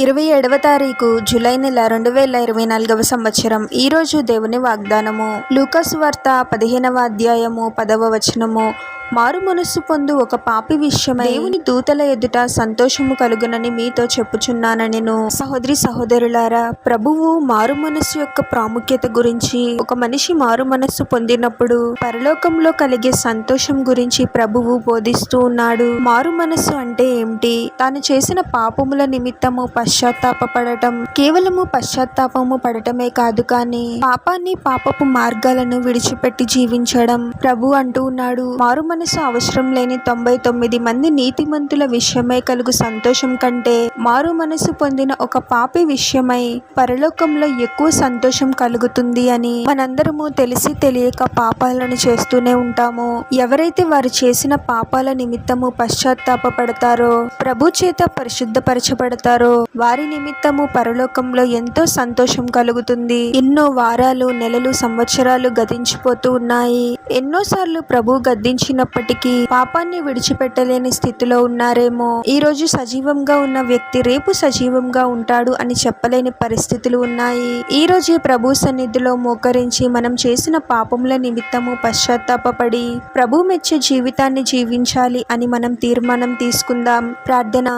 27వ తారీఖు జూలై నెల 2024 సంవత్సరం. ఈరోజు దేవుని వాగ్దానము లూకాసు వార్త 15వ అధ్యాయము 10వ వచనము. మారు మనస్సు పొందు ఒక పాపి విషయమై దేవుని దూతల ఎదుట సంతోషము కలుగునని మీతో చెప్పుచున్నానెను. సహోదరి సహోదరులారా, ప్రభువు మారు మనస్సు యొక్క ప్రాముఖ్యత గురించి, ఒక మనిషి మారు మనస్సు పొందినప్పుడు పరలోకంలో కలిగే సంతోషం గురించి ప్రభువు బోధిస్తూ ఉన్నాడు. మారు మనస్సు అంటే ఏమిటి? తాను చేసిన పాపముల నిమిత్తము పశ్చాత్తాపపడటం, కేవలము పశ్చాత్తాపము పడటమే కాదు, కానీ పాపాన్ని, పాపపు మార్గాలను విడిచిపెట్టి జీవించడం. ప్రభు అంటూ ఉన్నాడు, మారు మనసు అవసరం లేని 99 మంది నీతిమంతుల విషయమై కలుగు సంతోషం కంటే మారు మనసు పొందిన ఒక పాపి విషయమై పరలోకంలో ఎక్కువ సంతోషం కలుగుతుంది అని మనందరము తెలిసి తెలియక పాపాలను చేస్తూనే ఉంటాము. ఎవరైతే వారు చేసిన పాపాల నిమిత్తము పశ్చాత్తాపపడతారో, ప్రభు చేత పరిశుద్ధపరచబడతారో, వారి నిమిత్తము పరలోకంలో ఎంతో సంతోషం కలుగుతుంది. ఎన్నో వారాలు, నెలలు, సంవత్సరాలు గతించిపోతూ ఉన్నాయి. ఎన్నోసార్లు ప్రభు గద్దించినప్పటికీ పాపాన్ని విడిచిపెట్టలేని స్థితిలో ఉన్నారేమో. ఈ రోజు సజీవంగా ఉన్న వ్యక్తి రేపు సజీవంగా ఉంటాడు అని చెప్పలేని పరిస్థితులు ఉన్నాయి. ఈ రోజు ప్రభు సన్నిధిలో మోకరించి మనం చేసిన పాపముల నిమిత్తము పశ్చాత్తాపపడి ప్రభు మెచ్చే జీవితాన్ని జీవించాలి అని మనం తీర్మానం తీసుకుందాం. ప్రార్థన.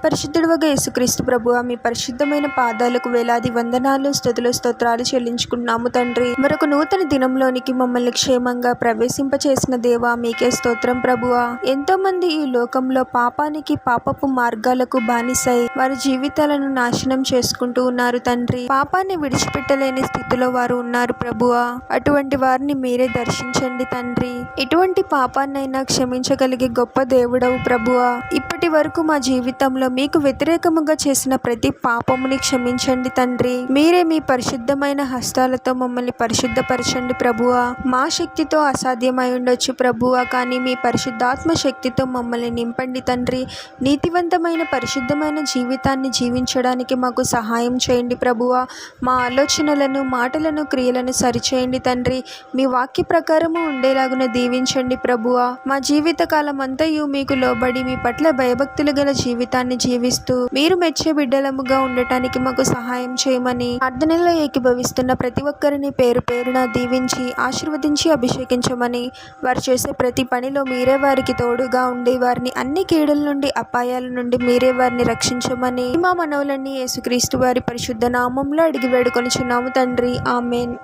పరిశుద్ధుడుగా యేసుక్రీస్తు ప్రభువా, మీ పరిశుద్ధమైన పాదాలకు వేలాది వందనాలు, స్తుతులు, స్తోత్రాలు చెల్లించుకున్నాము తండ్రి. మరొక నూతన దినంలోనికి మమ్మల్ని క్షేమంగా ప్రవేశింపచేసిన దేవా, మీకే స్తోత్రం ప్రభువా. ఎంతో మంది ఈ లోకంలో పాపానికి, పాపపు మార్గాలకు బానిసై వారి జీవితాలను నాశనం చేసుకుంటూ ఉన్నారు తండ్రి. పాపాన్ని విడిచిపెట్టలేని స్థితిలో వారు ఉన్నారు ప్రభువా. అటువంటి వారిని మీరే దర్శించండి తండ్రి. ఎటువంటి పాపాన్నైనా క్షమించగలిగే గొప్ప దేవుడవు ప్రభువా. ఇప్పటి వరకు మా జీవితంలో మీకు వ్యతిరేకముగా చేసిన ప్రతి పాపముని క్షమించండి తండ్రి. మీరే మీ పరిశుద్ధమైన హస్తాలతో మమ్మల్ని పరిశుద్ధపరచండి ప్రభువా. మా శక్తితో అసాధ్యమై ఉండొచ్చు ప్రభువా, కానీ మీ పరిశుద్ధాత్మ శక్తితో మమ్మల్ని నింపండి తండ్రి. నీతివంతమైన పరిశుద్ధమైన జీవితాన్ని జీవించడానికి మాకు సహాయం చేయండి ప్రభువా. మా ఆలోచనలను, మాటలను, క్రియలను సరిచేయండి తండ్రి. మీ వాక్య ప్రకారము ఉండేలాగున దీవించండి ప్రభువా. మా జీవిత కాలం అంతయు మీకు లోబడి మీ పట్ల భయభక్తులు గల జీవితాన్ని జీవిస్తూ మీరు మెచ్చే బిడ్డలముగా ఉండటానికి మాకు సహాయం చేయమని ప్రార్థనలో ఏకీభవిస్తున్న ప్రతి ఒక్కరిని పేరు పేరున దీవించి ఆశీర్వదించి అభిషేకించమని, వారు చేసే ప్రతి పనిలో మీరే వారికి తోడుగా ఉండి వారిని అన్ని కీడుల నుండి, అపాయాల నుండి మీరే వారిని రక్షించమని మా మనవులన్నీ యేసుక్రీస్తు వారి పరిశుద్ధ నామంలో అడిగి వేడుకొనుచున్నాము తండ్రి. ఆమేన్.